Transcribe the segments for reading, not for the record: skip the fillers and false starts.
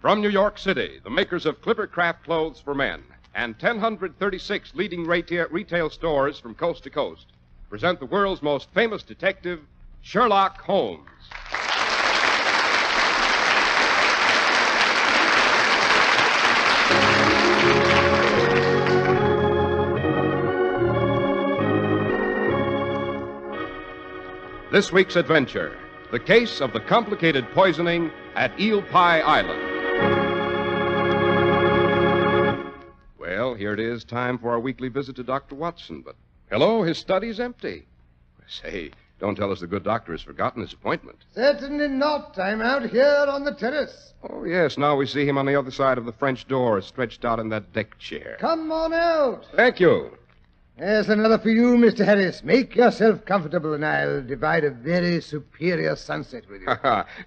From New York City, the makers of Clippercraft Clothes for Men and 1,036 leading retail stores from coast to coast present the world's most famous detective, Sherlock Holmes. This week's adventure, the case of the complicated poisoning at Eel Pie Island. Well, here it is, time for our weekly visit to Dr. Watson, but hello, his study's empty. Say, don't tell us the good doctor has forgotten his appointment. Certainly not. I'm out here on the terrace. Oh, yes, now we see him on the other side of the French door, stretched out in that deck chair. Come on out. Thank you. There's another for you, Mr. Harris. Make yourself comfortable, and I'll divide a very superior sunset with you.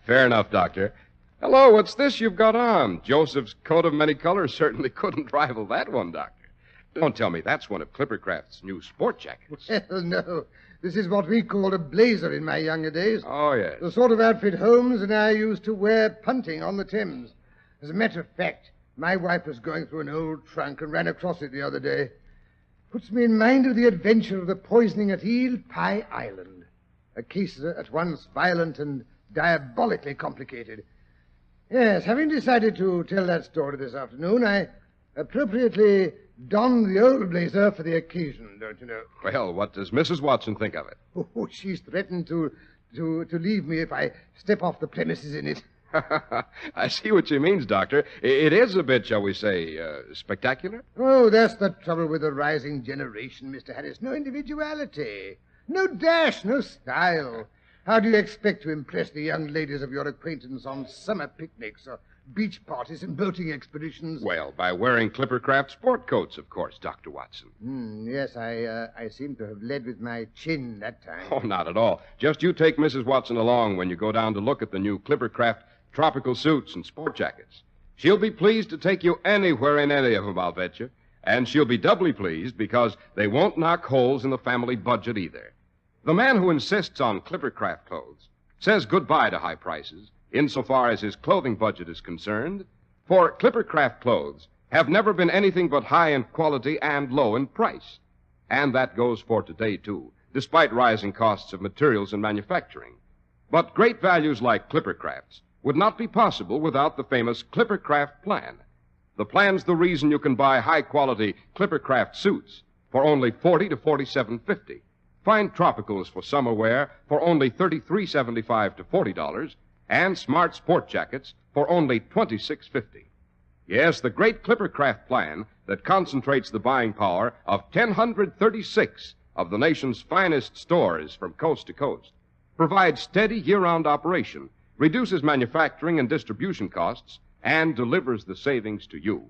Fair enough, Doctor. Hello, what's this you've got on? Joseph's coat of many colors certainly couldn't rival that one, Doctor. Don't tell me that's one of Clippercraft's new sport jackets. Well, no. This is what we called a blazer in my younger days. Oh, yes. The sort of outfit Holmes and I used to wear punting on the Thames. As a matter of fact, my wife was going through an old trunk and ran across it the other day. Puts me in mind of the adventure of the poisoning at Eel Pie Island. A case at once violent and diabolically complicated. Yes, having decided to tell that story this afternoon, I appropriately donned the old blazer for the occasion, don't you know? Well, what does Mrs. Watson think of it? Oh, she's threatened to leave me if I step off the premises in it. I see what she means, Doctor. It is a bit, shall we say, spectacular? Oh, that's the trouble with the rising generation, Mr. Harris. No individuality. No dash, no style. How do you expect to impress the young ladies of your acquaintance on summer picnics or beach parties and boating expeditions? Well, by wearing Clippercraft sport coats, of course, Dr. Watson. Yes, I seem to have led with my chin that time. Oh, not at all. Just you take Mrs. Watson along when you go down to look at the new Clippercraft tropical suits and sport jackets. She'll be pleased to take you anywhere in any of them, I'll bet you. And she'll be doubly pleased because they won't knock holes in the family budget either. The man who insists on Clippercraft clothes says goodbye to high prices insofar as his clothing budget is concerned, for Clippercraft clothes have never been anything but high in quality and low in price. And that goes for today, too, despite rising costs of materials and manufacturing. But great values like Clippercraft's would not be possible without the famous Clippercraft plan. The plan's the reason you can buy high-quality Clippercraft suits for only $40 to $47.50. Find tropicals for summer wear for only $33.75 to $40, and smart sport jackets for only $26.50. Yes, the great Clippercraft plan that concentrates the buying power of 1,036 of the nation's finest stores from coast to coast provides steady year-round operation, reduces manufacturing and distribution costs, and delivers the savings to you.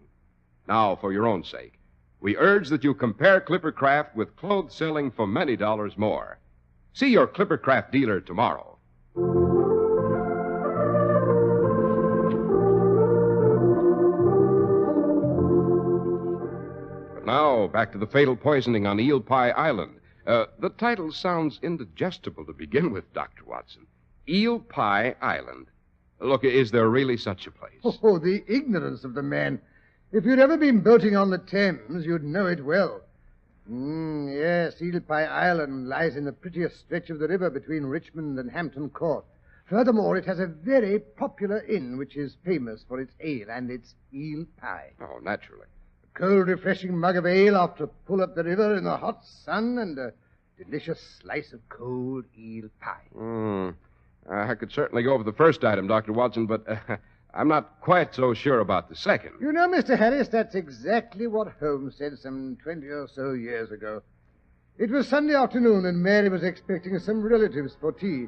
Now, for your own sake, we urge that you compare Clippercraft with clothes selling for many dollars more. See your Clippercraft dealer tomorrow. But now, back to the fatal poisoning on Eel Pie Island. The title sounds indigestible to begin with, Dr. Watson. Eel Pie Island. Look, is there really such a place? Oh, the ignorance of the man. If you'd ever been boating on the Thames, you'd know it well. Yes, Eel Pie Island lies in the prettiest stretch of the river between Richmond and Hampton Court. Furthermore, it has a very popular inn which is famous for its ale and its eel pie. Oh, naturally. A cold, refreshing mug of ale after a pull up the river in the hot sun and a delicious slice of cold eel pie. I could certainly go over the first item, Dr. Watson, but I'm not quite so sure about the second. You know, Mr. Harris, that's exactly what Holmes said some 20 or so years ago. It was Sunday afternoon, and Mary was expecting some relatives for tea.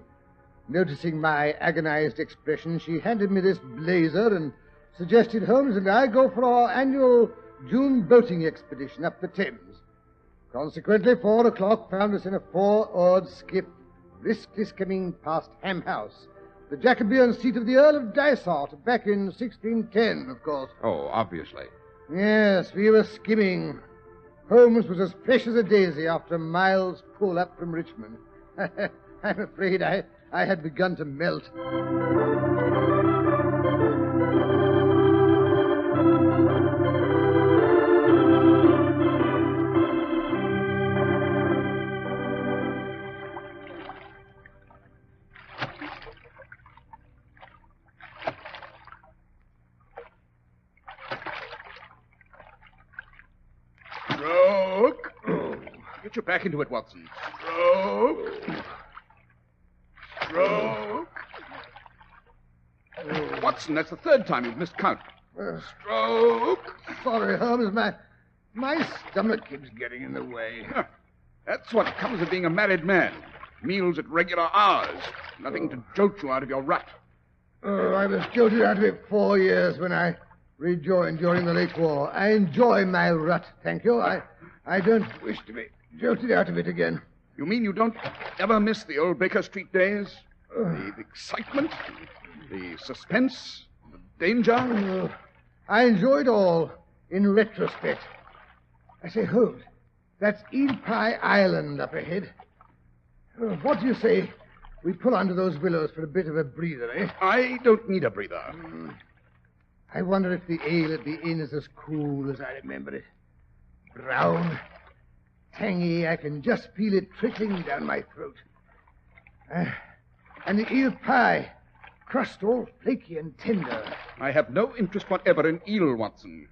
Noticing my agonized expression, she handed me this blazer and suggested Holmes and I go for our annual June boating expedition up the Thames. Consequently, 4 o'clock found us in a 4-oared skiff, briskly skimming past Ham House, The Jacobean seat of the Earl of Dysart, back in 1610, of course. Oh, obviously. Yes, we were skimming. Holmes was as fresh as a daisy after a mile's pull up from Richmond. I'm afraid I had begun to melt. Stroke. Get your back into it, Watson. Stroke. Stroke. Watson, that's the third time you've missed count. Stroke. Sorry, Holmes. My stomach keeps getting in the way. Huh. That's what comes of being a married man. Meals at regular hours. Nothing to jolt you out of your rut. Oh, I was jolted out of it 4 years when I rejoined during the late war. I enjoy my rut, thank you. I don't wish to be jolted out of it again. You mean you don't ever miss the old Baker Street days? The excitement, the suspense, the danger? I enjoy it all in retrospect. I say, Holmes, that's Eel Pie Island up ahead. What do you say we pull onto those willows for a bit of a breather, eh? I don't need a breather. I wonder if the ale at the inn is as cool as I remember it. Brown, tangy, I can just feel it trickling down my throat. And the eel pie, crust all flaky and tender. I have no interest whatever in eel, Watson.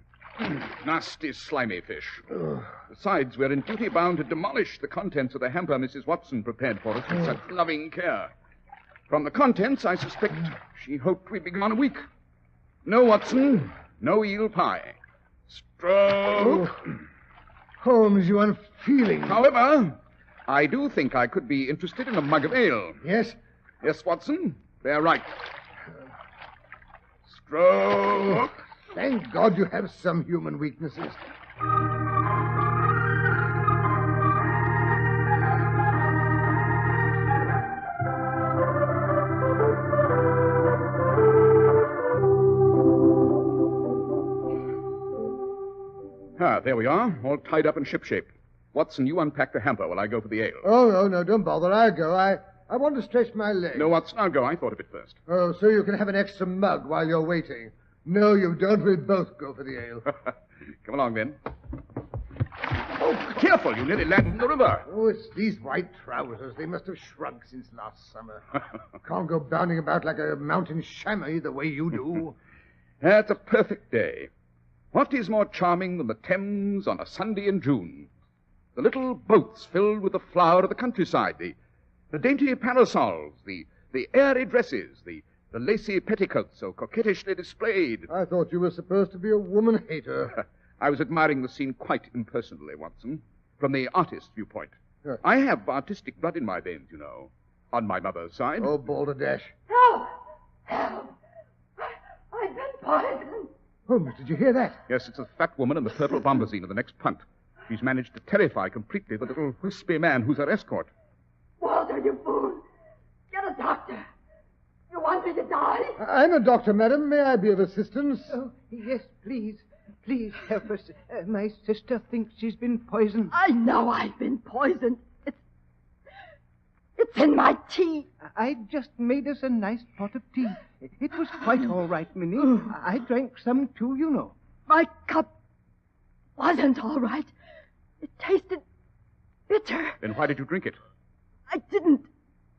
Nasty, slimy fish. Besides, we're in duty bound to demolish the contents of the hamper Mrs. Watson prepared for us with such loving care. From the contents, I suspect she hoped we'd be gone a week. No, Watson, no eel pie. Stroke. Holmes, you unfeeling. However, I do think I could be interested in a mug of ale. Yes? Yes, Watson, they're right. Stroke. Thank God you have some human weaknesses. There we are, all tied up in shipshape. Watson, you unpack the hamper while I go for the ale. Oh, no, don't bother. I'll go. I want to stretch my legs. No, Watson, I'll go. I thought of it first. Oh, so you can have an extra mug while you're waiting. No, you don't. We'll both go for the ale. Come along, then. Oh, careful. You nearly landed in the river. Oh, it's these white trousers. They must have shrunk since last summer. Can't go bounding about like a mountain chamois the way you do. That's a perfect day. What is more charming than the Thames on a Sunday in June? The little boats filled with the flower of the countryside, the dainty parasols, the airy dresses, the lacy petticoats so coquettishly displayed. I thought you were supposed to be a woman-hater. I was admiring the scene quite impersonally, Watson, from the artist's viewpoint. Yes. I have artistic blood in my veins, you know, on my mother's side. Oh, balderdash. Help! Help! I've been poisoned. Holmes, did you hear that? Yes, it's a fat woman in the purple bombazine of the next punt. She's managed to terrify completely the little wispy man who's her escort. Walter, you fool! Get a doctor. You want me to die? I'm a doctor, madam. May I be of assistance? Oh, yes, please. Please help us. My sister thinks she's been poisoned. I know I've been poisoned. It's in my tea. I just made us a nice pot of tea. It was quite all right, Minnie. I drank some too, you know. My cup wasn't all right. It tasted bitter. Then why did you drink it? I didn't.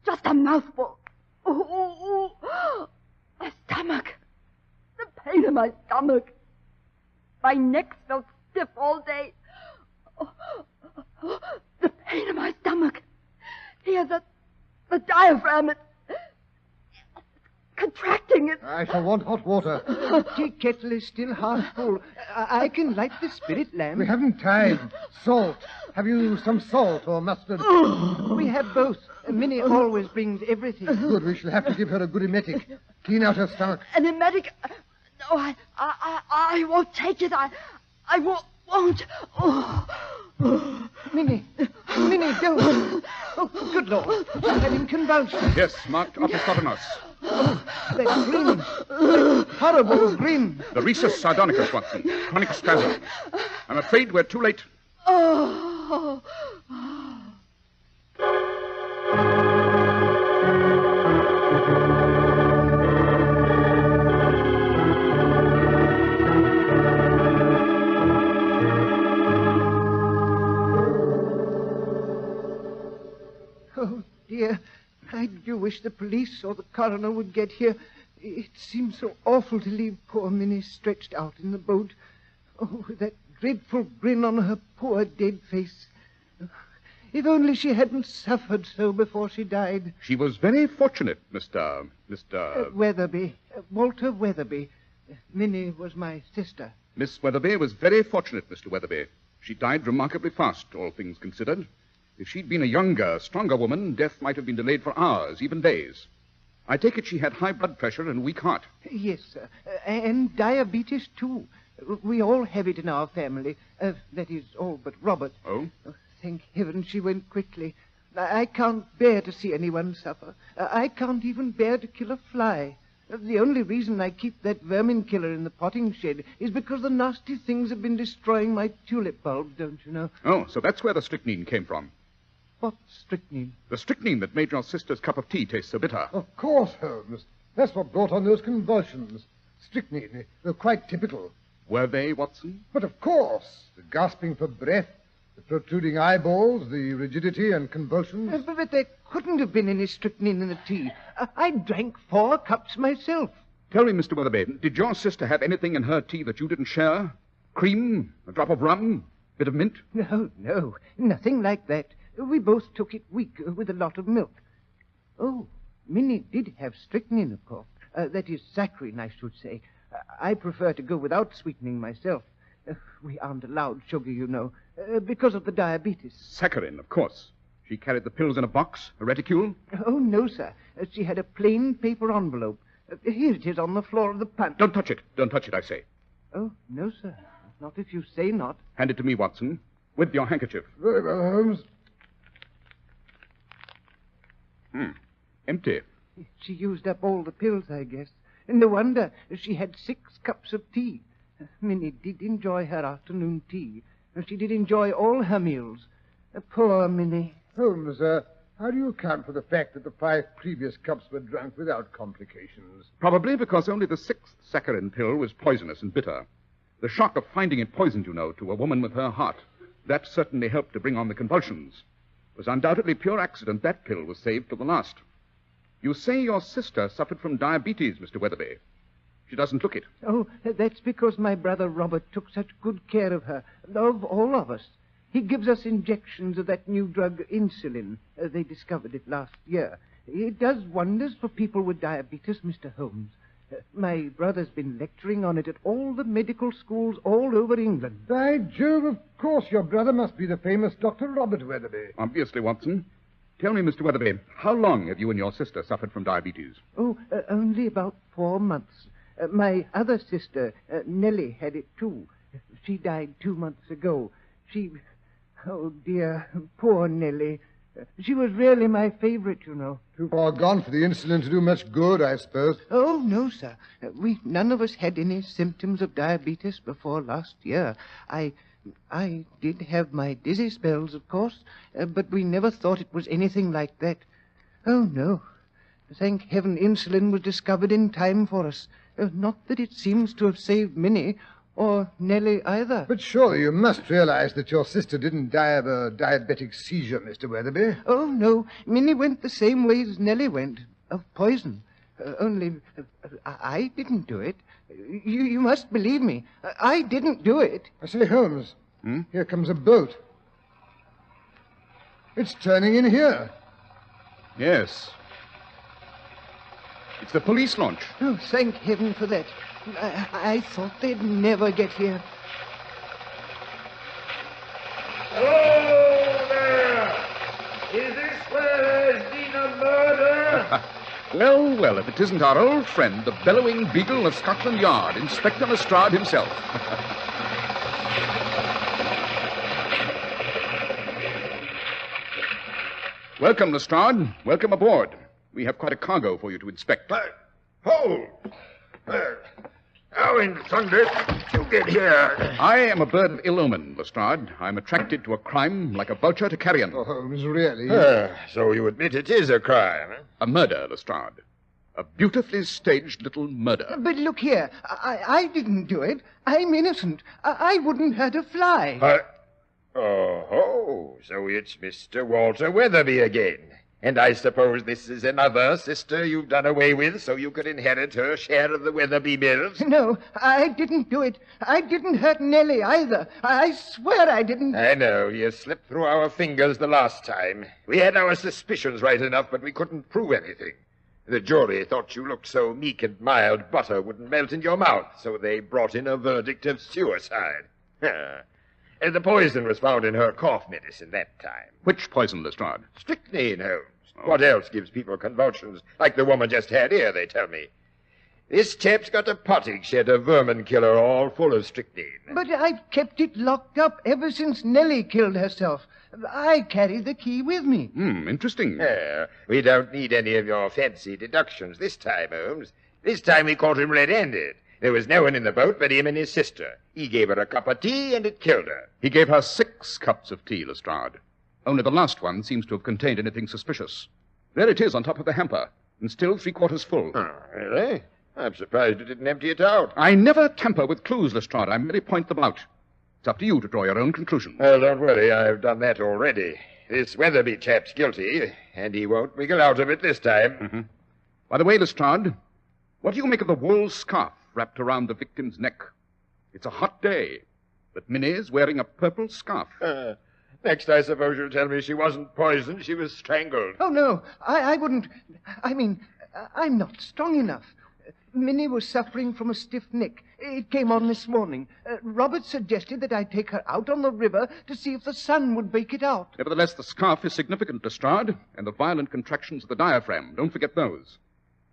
Just a mouthful. Oh, my stomach. The pain in my stomach. My neck felt stiff all day. The pain in my stomach. Here, the diaphragm. It's contracting. I shall want hot water. The tea kettle is still half full. I can light the spirit lamp. We haven't time. Salt. Have you some salt or mustard? We have both. Minnie always brings everything. Good. We shall have to give her a good emetic. Clean out her stomach. An emetic? No, I won't take it. I won't. Minnie, don't. Oh, good Lord. She's having convulsions. Yes, marked Opisthotonos. That grin. That horrible grin. The rhesus sardonicus, Watson. Chronic spasm. I'm afraid we're too late. Oh. Oh, dear. I do wish the police or the coroner would get here. It seems so awful to leave poor Minnie stretched out in the boat. Oh, with that dreadful grin on her poor dead face. If only she hadn't suffered so before she died. She was very fortunate, Mr. Weatherby. Walter Weatherby. Minnie was my sister. Miss Weatherby was very fortunate, Mr. Weatherby. She died remarkably fast, all things considered. If she'd been a younger, stronger woman, death might have been delayed for hours, even days. I take it she had high blood pressure and a weak heart. Yes, sir. And diabetes, too. We all have it in our family. That is, all but Robert. Oh? Thank heaven she went quickly. I can't bear to see anyone suffer. I can't even bear to kill a fly. The only reason I keep that vermin killer in the potting shed is because the nasty things have been destroying my tulip bulbs, don't you know? Oh, so that's where the strychnine came from. What strychnine? The strychnine that made your sister's cup of tea taste so bitter. Of course, Holmes. That's what brought on those convulsions. Strychnine. They're quite typical. Were they, Watson? But of course, the gasping for breath, the protruding eyeballs, the rigidity and convulsions. But there couldn't have been any strychnine in the tea. I drank 4 cups myself. Tell me, Mr. Weatherby, did your sister have anything in her tea that you didn't share? Cream? A drop of rum? Bit of mint? No, nothing like that. We both took it weak with a lot of milk. Oh, Minnie did have strychnine, of course. That is saccharine, I should say. I prefer to go without sweetening myself. We aren't allowed sugar, you know, because of the diabetes. Saccharine, of course. She carried the pills in a box, a reticule? Oh, no, sir. She had a plain paper envelope. Here it is on the floor of the punt. Don't touch it. Don't touch it, I say. Oh, no, sir. Not if you say not. Hand it to me, Watson, with your handkerchief. Very well, Holmes. Empty. She used up all the pills, I guess. No wonder she had 6 cups of tea. Minnie did enjoy her afternoon tea. She did enjoy all her meals. Poor Minnie. Holmes, how do you account for the fact that the 5 previous cups were drunk without complications? Probably because only the 6th saccharine pill was poisonous and bitter. The shock of finding it poisoned, you know, to a woman with her heart, that certainly helped to bring on the convulsions. It was undoubtedly pure accident that pill was saved to the last. You say your sister suffered from diabetes, Mr. Weatherby. She doesn't look it. Oh, that's because my brother Robert took such good care of her, of all of us. He gives us injections of that new drug, insulin. They discovered it last year. It does wonders for people with diabetes, Mr. Holmes. My brother's been lecturing on it at all the medical schools all over England. By Jove, of course your brother must be the famous Dr. Robert Weatherby. Obviously, Watson. Tell me, Mr. Weatherby, how long have you and your sister suffered from diabetes? Oh, only about 4 months. My other sister, Nellie, had it too. She died 2 months ago. Oh, dear, poor Nellie. She was really my favorite, you know. Too far gone for the insulin to do much good, I suppose. Oh, no, sir. We none of us had any symptoms of diabetes before last year. I did have my dizzy spells, of course, but we never thought it was anything like that. Oh, no. Thank heaven insulin was discovered in time for us. Not that it seems to have saved Minnie, or Nellie either. But surely you must realize that your sister didn't die of a diabetic seizure, Mr. Weatherby. Oh, no. Minnie went the same way as Nellie went, of poison. Only I didn't do it. You must believe me. I didn't do it. I say, Holmes, here comes a boat. It's turning in here. Yes. It's the police launch. Oh, thank heaven for that. I thought they'd never get here. Hello there! Is this where there's been a murder? Well, if it isn't our old friend, the bellowing beagle of Scotland Yard, Inspector Lestrade himself. Welcome, Lestrade. Welcome aboard. We have quite a cargo for you to inspect. Hold! How in thunder did you get here? I am a bird of ill omen, Lestrade. I'm attracted to a crime like a vulture to carrion. Oh, Holmes, really? So you admit it is a crime, huh? A murder, Lestrade. A beautifully staged little murder. But look here. I didn't do it. I'm innocent. I wouldn't hurt a fly. Oh, so it's Mr. Walter Weatherby again. And I suppose this is another sister you've done away with so you could inherit her share of the Weatherby mills? No, I didn't do it. I didn't hurt Nellie either. I swear I didn't. I know. You slipped through our fingers the last time. We had our suspicions right enough, but we couldn't prove anything. The jury thought you looked so meek and mild butter wouldn't melt in your mouth, so they brought in a verdict of suicide. And the poison was found in her cough medicine that time. Which poison, Lestrade? Strychnine, Holmes. What else gives people convulsions like the woman just had here, they tell me? This chap's got a pottage shed of vermin killer all full of strychnine. But I've kept it locked up ever since Nellie killed herself. I carry the key with me. Interesting. We don't need any of your fancy deductions this time, Holmes. This time we caught him red-handed. There was no one in the boat but him and his sister. He gave her a cup of tea and it killed her. He gave her 6 cups of tea, Lestrade. Only the last one seems to have contained anything suspicious. There it is on top of the hamper, and still 3/4 full. Oh, really? I'm surprised you didn't empty it out. I never tamper with clues, Lestrade. I merely point them out. It's up to you to draw your own conclusion. Well, don't worry. I've done that already. This Weatherby chap's guilty, and he won't wiggle out of it this time. By the way, Lestrade, what do you make of the wool scarf wrapped around the victim's neck? It's a hot day, but Minnie's wearing a purple scarf. Next, I suppose you'll tell me she wasn't poisoned, she was strangled. Oh, no, I wouldn't. I mean, I'm not strong enough. Minnie was suffering from a stiff neck. It came on this morning. Robert suggested that I take her out on the river to see if the sun would bake it out. Nevertheless, the scarf is significant, Lestrade, and the violent contractions of the diaphragm. Don't forget those.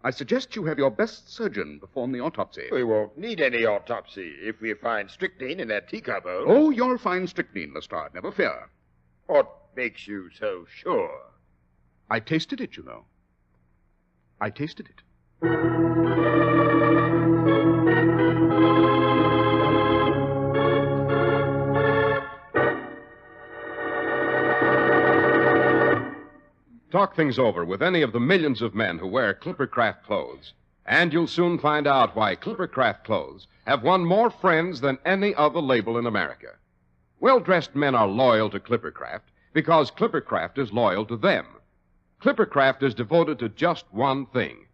I suggest you have your best surgeon perform the autopsy. We won't need any autopsy if we find strychnine in that teacup. Oh, you'll find strychnine, Lestrade, never fear. What makes you so sure? I tasted it, you know. I tasted it. Talk things over with any of the millions of men who wear Clippercraft clothes, and you'll soon find out why Clippercraft clothes have won more friends than any other label in America. Well-dressed men are loyal to Clippercraft because Clippercraft is loyal to them. Clippercraft is devoted to just one thing,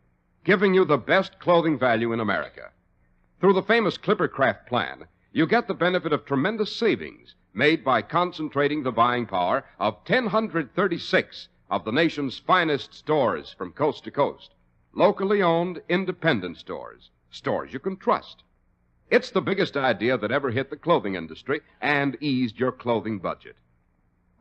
giving you the best clothing value in America. Through the famous Clippercraft plan, you get the benefit of tremendous savings made by concentrating the buying power of 1,036 of the nation's finest stores from coast to coast. Locally owned, independent stores. Stores you can trust. It's the biggest idea that ever hit the clothing industry and eased your clothing budget.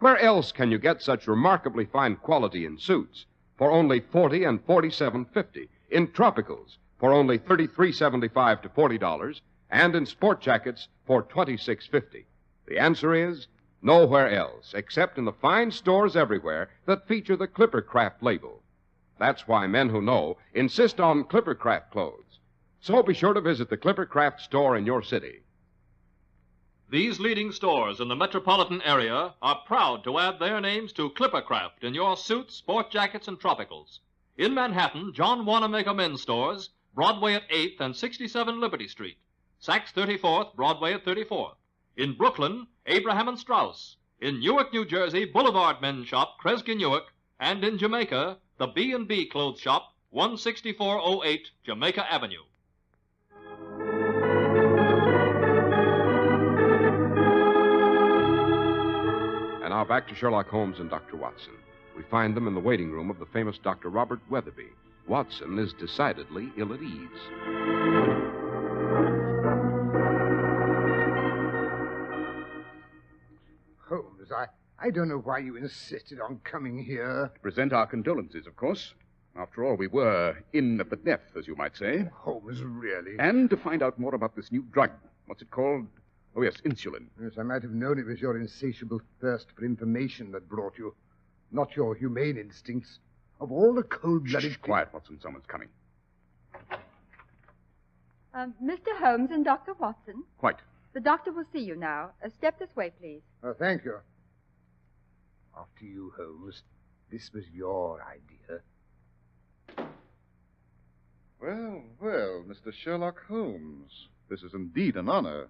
Where else can you get such remarkably fine quality in suits for only $40 and $47.50, in tropicals for only $33.75 to $40, and in sport jackets for $26.50? The answer is nowhere else, except in the fine stores everywhere that feature the Clippercraft label. That's why men who know insist on Clippercraft clothes. So be sure to visit the Clippercraft store in your city. These leading stores in the metropolitan area are proud to add their names to Clippercraft in your suits, sport jackets, and tropicals. In Manhattan, John Wanamaker Men's Stores, Broadway at 8th and 67 Liberty Street. Saks 34th, Broadway at 34th. In Brooklyn, Abraham and Strauss. In Newark, New Jersey, Boulevard Men's Shop, Kresge Newark. And in Jamaica, the B&B Clothes Shop, 16408 Jamaica Avenue. And now back to Sherlock Holmes and Dr. Watson. We find them in the waiting room of the famous Dr. Robert Weatherby. Watson is decidedly ill at ease. Holmes, I don't know why you insisted on coming here. To present our condolences, of course. After all, we were in at the death, as you might say. Holmes, really? And to find out more about this new drug. What's it called? Oh, yes, insulin. Yes, I might have known it was your insatiable thirst for information that brought you, not your humane instincts. Of all the cold-blooded... Shh, quiet, Watson. Someone's coming. Mr. Holmes and Dr. Watson. Quite. The doctor will see you now. Step this way, please. Oh, thank you. After you, Holmes. This was your idea. Well, well, Mr. Sherlock Holmes. This is indeed an honor.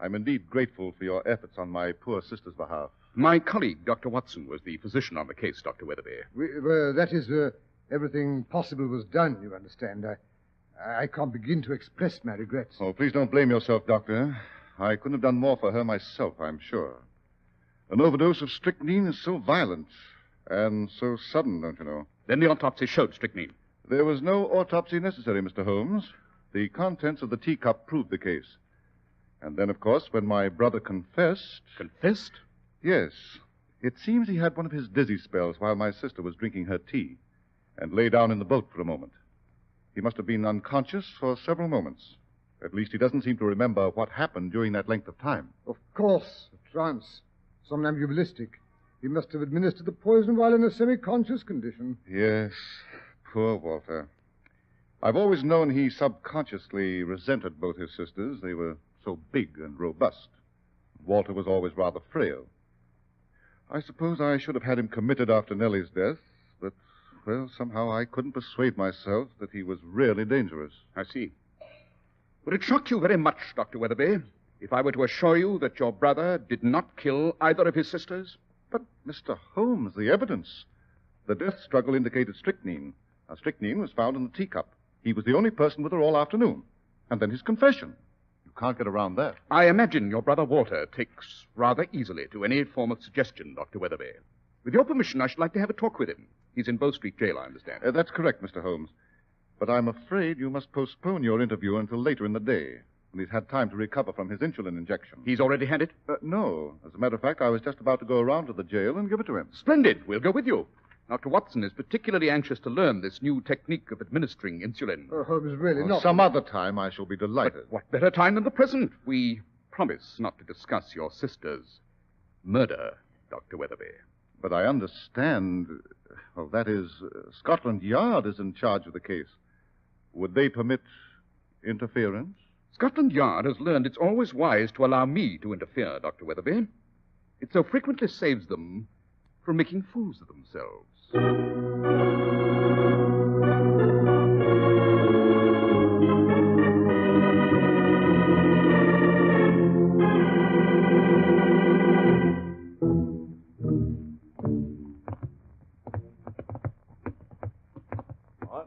I'm indeed grateful for your efforts on my poor sister's behalf. My colleague, Dr. Watson, was the physician on the case, Dr. Weatherby. That is, everything possible was done, you understand. I can't begin to express my regrets. Oh, please don't blame yourself, Doctor. I couldn't have done more for her myself, I'm sure. An overdose of strychnine is so violent and so sudden, don't you know? Then the autopsy showed strychnine. There was no autopsy necessary, Mr. Holmes. The contents of the teacup proved the case. And then, of course, when my brother confessed... Confessed? Yes. It seems he had one of his dizzy spells while my sister was drinking her tea and lay down in the boat for a moment. He must have been unconscious for several moments. At least he doesn't seem to remember what happened during that length of time. Of course, a trance. Somnambulistic. He must have administered the poison while in a semi-conscious condition. Yes, poor Walter. I've always known he subconsciously resented both his sisters. They were so big and robust. Walter was always rather frail. I suppose I should have had him committed after Nellie's death, but, well, somehow I couldn't persuade myself that he was really dangerous. I see. Would it shock you very much, Dr. Weatherby, if I were to assure you that your brother did not kill either of his sisters? But, Mr. Holmes, the evidence. The death struggle indicated strychnine. Now, strychnine was found in the teacup. He was the only person with her all afternoon. And then his confession. You can't get around that. I imagine your brother Walter takes rather easily to any form of suggestion, Dr. Weatherby. With your permission, I should like to have a talk with him. He's in Bow Street Jail, I understand. That's correct, Mr. Holmes. But I'm afraid you must postpone your interview until later in the day, when he's had time to recover from his insulin injection. He's already had it? No. As a matter of fact, I was just about to go around to the jail and give it to him. Splendid. We'll go with you. Dr. Watson is particularly anxious to learn this new technique of administering insulin. Holmes, really not. Some other time I shall be delighted. But what better time than the present? We promise not to discuss your sister's murder, Dr. Weatherby. But I understand... Well, that is, Scotland Yard is in charge of the case. Would they permit interference? Scotland Yard has learned it's always wise to allow me to interfere, Dr. Weatherby. It so frequently saves them from making fools of themselves.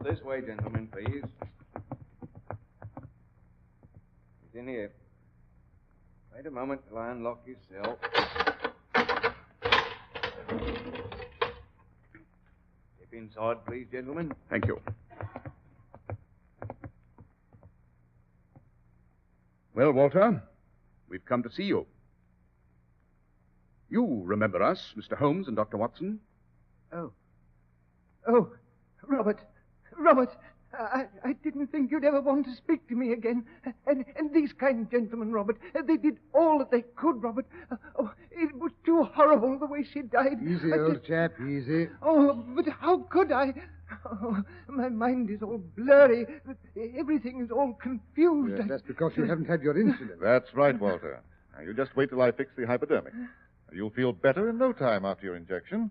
This way, gentlemen, please. He's in here. Wait a moment till I unlock your cell. Step inside, please, gentlemen. Thank you. Well, Walter, we've come to see you. You remember us, Mr. Holmes and Dr. Watson? Oh, Robert, I didn't think you'd ever want to speak to me again. And these kind gentlemen, Robert, they did all that they could, Robert. Oh, it was too horrible the way she died. Easy, old chap, easy. Oh, but how could I? Oh, my mind is all blurry. Everything is all confused. Yes, that's because you haven't had your insulin. That's right, Walter. Now, you just wait till I fix the hypodermic. You'll feel better in no time after your injection.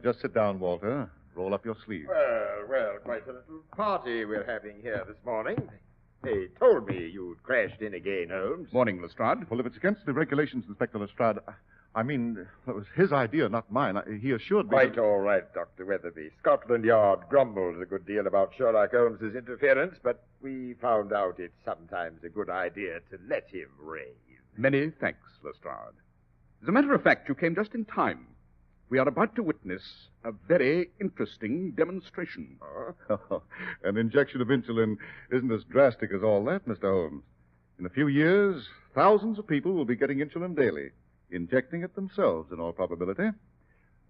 Just sit down, Walter. Roll up your sleeve. Well, quite a little party we're having here this morning. They told me you'd crashed in again, Holmes. Morning, Lestrade. Well, if it's against the regulations, Inspector Lestrade, I mean, it was his idea, not mine. He assured me... Quite all right, Dr. Weatherby. Scotland Yard grumbles a good deal about Sherlock Holmes's interference, but we found out it's sometimes a good idea to let him rave. Many thanks, Lestrade. As a matter of fact, you came just in time. We are about to witness a very interesting demonstration. Oh, an injection of insulin isn't as drastic as all that, Mr. Holmes. In a few years, thousands of people will be getting insulin daily, injecting it themselves in all probability.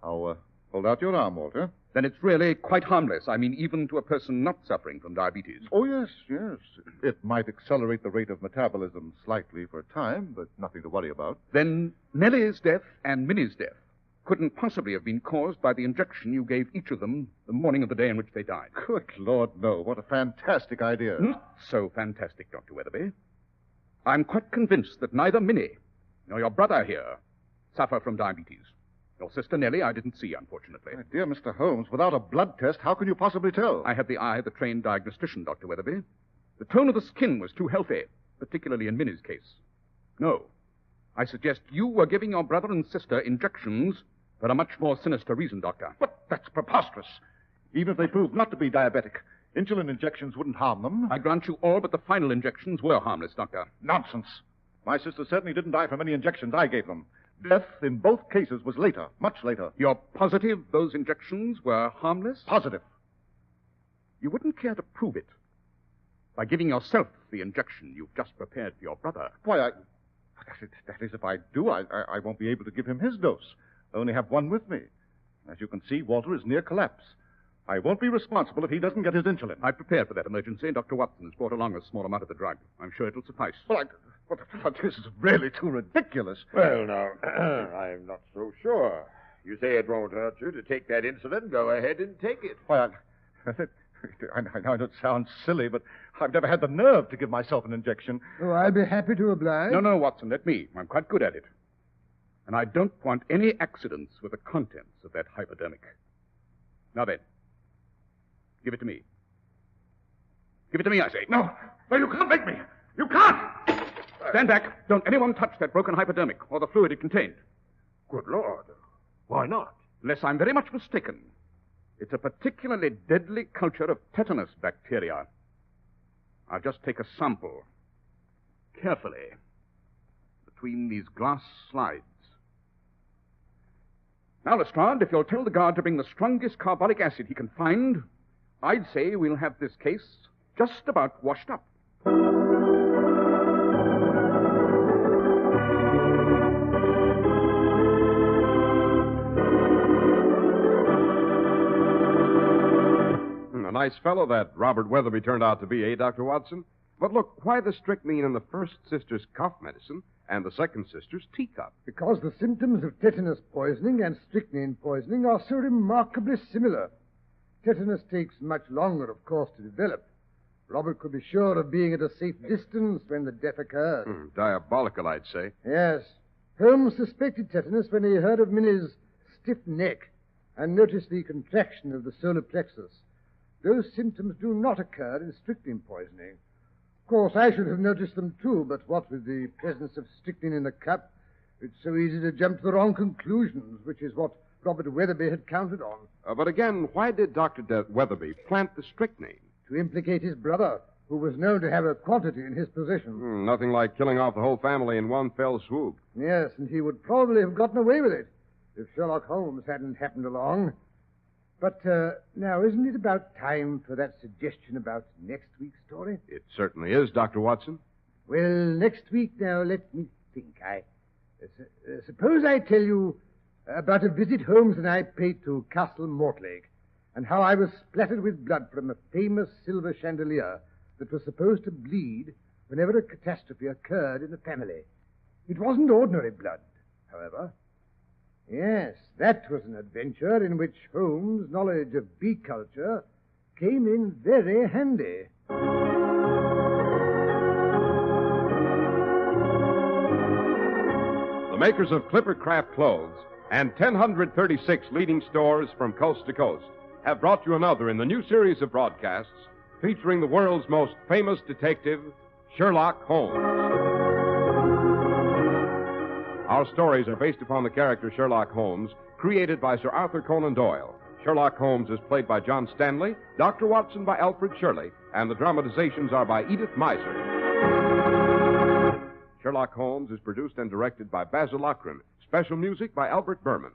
Now, hold out your arm, Walter. Then it's really quite harmless. I mean, even to a person not suffering from diabetes. Oh, yes. It might accelerate the rate of metabolism slightly for a time, but nothing to worry about. Then Nellie's death and Minnie's death couldn't possibly have been caused by the injection you gave each of them the morning of the day in which they died. Good Lord, no. What a fantastic idea. Not so fantastic, Dr. Weatherby. I'm quite convinced that neither Minnie nor your brother here suffer from diabetes. Your sister Nellie I didn't see, unfortunately. My dear Mr. Holmes, without a blood test, how can you possibly tell? I had the eye of the trained diagnostician, Dr. Weatherby. The tone of the skin was too healthy, particularly in Minnie's case. No. I suggest you were giving your brother and sister injections for a much more sinister reason, Doctor. But that's preposterous. Even if they proved not to be diabetic, insulin injections wouldn't harm them. I grant you all but the final injections were harmless, Doctor. Nonsense. My sister certainly didn't die from any injections I gave them. Death in both cases was later, much later. You're positive those injections were harmless? Positive. You wouldn't care to prove it by giving yourself the injection you've just prepared for your brother. Why, that is, if I do, I won't be able to give him his dose. I only have one with me. As you can see, Walter is near collapse. I won't be responsible if he doesn't get his insulin. I prepared for that emergency, and Dr. Watson has brought along a small amount of the drug. I'm sure it'll suffice. Well, this is really too ridiculous. Well, now, I'm not so sure. You say it won't hurt you to take that insulin. Go ahead and take it. Why, I know it sounds silly, but I've never had the nerve to give myself an injection. Oh, I'll be happy to oblige. No, Watson, let me. I'm quite good at it. And I don't want any accidents with the contents of that hypodermic. Now then, give it to me. Give it to me, I say. No, you can't make me. You can't. Stand back. Don't anyone touch that broken hypodermic or the fluid it contained. Good Lord. Why not? Unless I'm very much mistaken. It's a particularly deadly culture of tetanus bacteria. I'll just take a sample. Carefully. Between these glass slides. Now, Lestrade, if you'll tell the guard to bring the strongest carbolic acid he can find, I'd say we'll have this case just about washed up. A nice fellow that Robert Weatherby turned out to be, eh, Dr. Watson? But look, why the strychnine in the first sister's cough medicine and the second sister's teacup? Because the symptoms of tetanus poisoning and strychnine poisoning are so remarkably similar. Tetanus takes much longer, of course, to develop. Robert could be sure of being at a safe distance when the death occurred. Diabolical, I'd say. Yes. Holmes suspected tetanus when he heard of Minnie's stiff neck and noticed the contraction of the solar plexus. Those symptoms do not occur in strychnine poisoning. Of course, I should have noticed them too, but what with the presence of strychnine in the cup, it's so easy to jump to the wrong conclusions, which is what Robert Weatherby had counted on. But again, why did Dr. Weatherby plant the strychnine? To implicate his brother, who was known to have a quantity in his possession. Nothing like killing off the whole family in one fell swoop. Yes, and he would probably have gotten away with it if Sherlock Holmes hadn't happened along. But now, isn't it about time for that suggestion about next week's story? It certainly is, Dr. Watson. Well, next week, now, let me think. Suppose I tell you about a visit Holmes and I paid to Castle Mortlake, and how I was splattered with blood from a famous silver chandelier that was supposed to bleed whenever a catastrophe occurred in the family. It wasn't ordinary blood, however. Yes, that was an adventure in which Holmes' knowledge of bee culture came in very handy. The makers of Clippercraft clothes and 1,036 leading stores from coast to coast have brought you another in the new series of broadcasts featuring the world's most famous detective, Sherlock Holmes. Our stories are based upon the character Sherlock Holmes, created by Sir Arthur Conan Doyle. Sherlock Holmes is played by John Stanley, Dr. Watson by Alfred Shirley, and the dramatizations are by Edith Meiser. Sherlock Holmes is produced and directed by Basil Lochran. Special music by Albert Berman.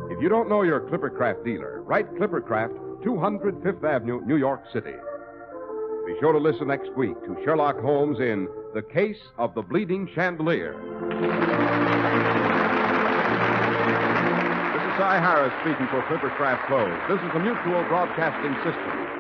If you don't know your Clippercraft dealer, write Clippercraft, 200 Fifth Avenue, New York City. Be sure to listen next week to Sherlock Holmes in The Case of the Bleeding Chandelier. This is Cy Harris speaking for Clippercraft Clothes. This is the Mutual Broadcasting System.